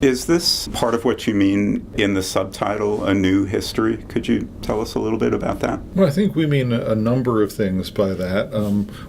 Is this part of what you mean in the subtitle, A New History? Could you tell us a little bit about that? Well, I think we mean a number of things by that.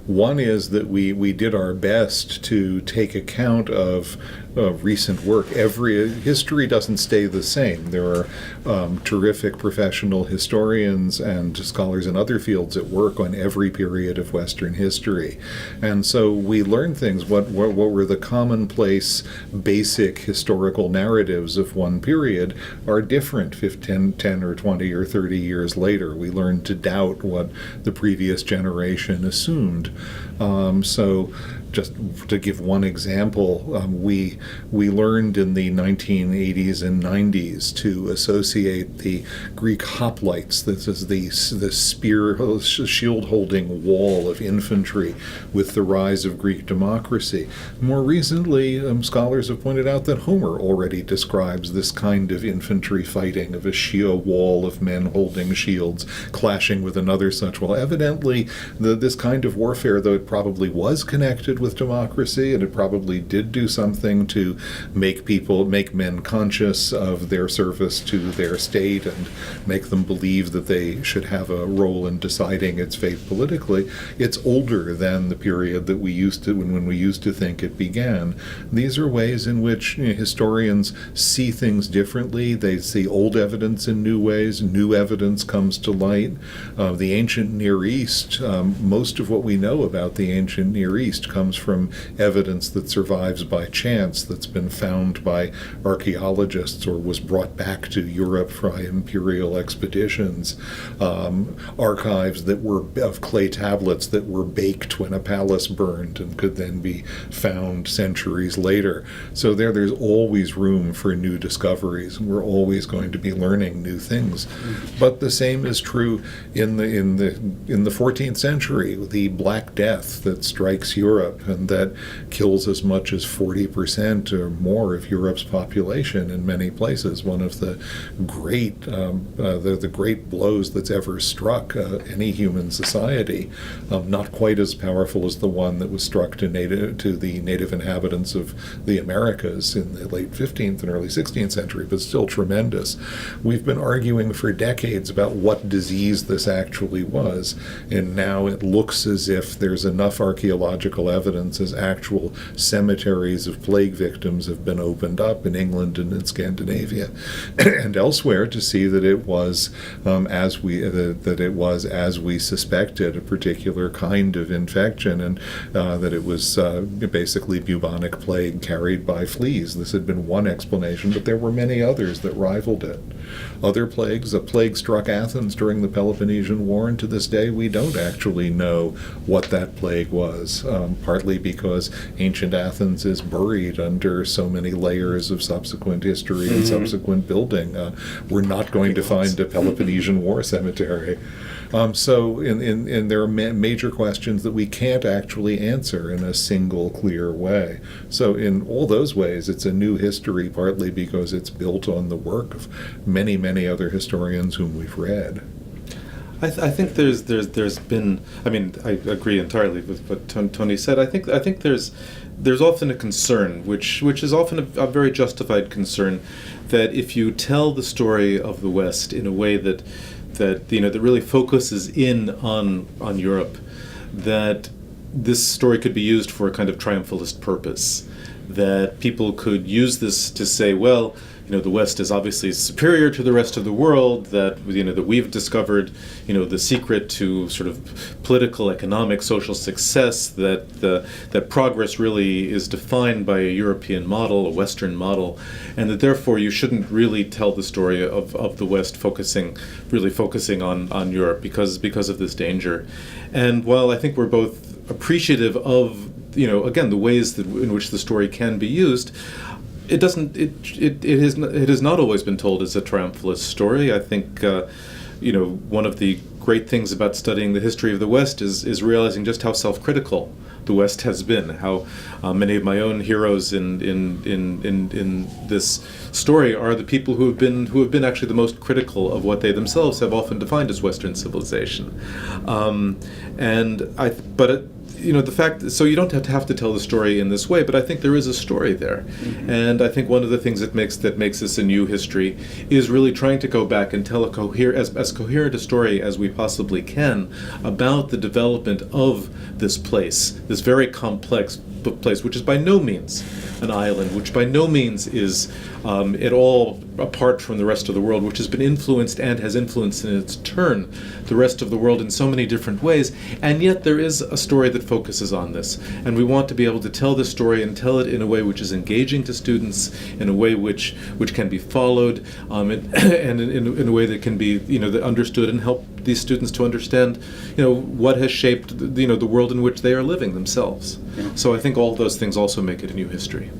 One is that we did our best to take account of recent work. Every history doesn't stay the same. There are terrific professional historians and scholars in other fields that work on every period of Western history. And so we learn things. What were the commonplace, basic historical narratives of one period are different 10 or 20 or 30 years later. We learn to doubt what the previous generation assumed. So just to give one example, we learned in the 1980s and 90s to associate the Greek hoplites, this is the spear shield-holding wall of infantry, with the rise of Greek democracy. More recently, scholars have pointed out that Homer already describes this kind of infantry fighting, of a wall of men holding shields clashing with another such wall. Evidently, this kind of warfare, though it probably was connected with democracy, and it probably did do something to make men conscious of their service to their state and make them believe that they should have a role in deciding its fate politically. It's older than the period that we used to, when we used to think it began. These are ways in which historians see things differently. They see old evidence in new ways. New evidence comes to light. The ancient Near East, most of what we know about the ancient Near East comes from evidence that survives by chance, that's been found by archaeologists or was brought back to Europe by imperial expeditions. Archives that were of clay tablets that were baked when a palace burned and could then be found centuries later. So there's always room for new discoveries, and we're always going to be learning new things. But the same is true in the 14th century, the Black Death that strikes Europe and that kills as much as 40% or more of Europe's population in many places. One of the great blows that's ever struck any human society. Not quite as powerful as the one that was struck to the native inhabitants of the Americas in the late 15th and early 16th century, but still tremendous. We've been arguing for decades about what disease this actually was, and now it looks as if there's enough archaeological evidence as actual cemeteries of plague victims have been opened up in England and in Scandinavia and elsewhere to see that it was as we suspected, a particular kind of infection, and that it was basically bubonic plague carried by fleas. This had been one explanation, but there were many others that rivaled it. Other plagues, a plague struck Athens during the Peloponnesian War, and to this day we don't actually know what that plague was, partly because ancient Athens is buried under so many layers of subsequent history and subsequent building. We're not going to find a Peloponnesian War cemetery. So there are major questions that we can't actually answer in a single clear way. So in all those ways, it's a new history, partly because it's built on the work of many, many other historians whom we've read. I think there's been. I mean, I agree entirely with what Tony said. I think there's often a concern, which is often a very justified concern, that if you tell the story of the West in a way that really focuses in on Europe, that this story could be used for a kind of triumphalist purpose, that people could use this to say, well, the West is obviously superior to the rest of the world, that we've discovered the secret to sort of political, economic, social success, that progress really is defined by a European model, a Western model, and that therefore you shouldn't really tell the story of the West focusing on Europe because of this danger. And while I think we're both appreciative of again the ways in which the story can be used, it has not always been told as a triumphalist story. I think one of the great things about studying the history of the West is realizing just how self-critical the West has been. How many of my own heroes in this story are the people who have been actually the most critical of what they themselves have often defined as Western civilization. the fact, so you don't have to tell the story in this way, but I think there is a story there. And I think one of the things that makes this a new history is really trying to go back and tell as coherent a story as we possibly can about the development of this place, this very complex place, which is by no means an island, which by no means is at all apart from the rest of the world, which has been influenced and has influenced in its turn the rest of the world in so many different ways. And yet there is a story that focuses on this. And we want to be able to tell this story and tell it in a way which is engaging to students, in a way which can be followed, and in a way that can be understood and help these students to understand what has shaped the world in which they are living themselves. Yeah. So I think all those things also make it a new history.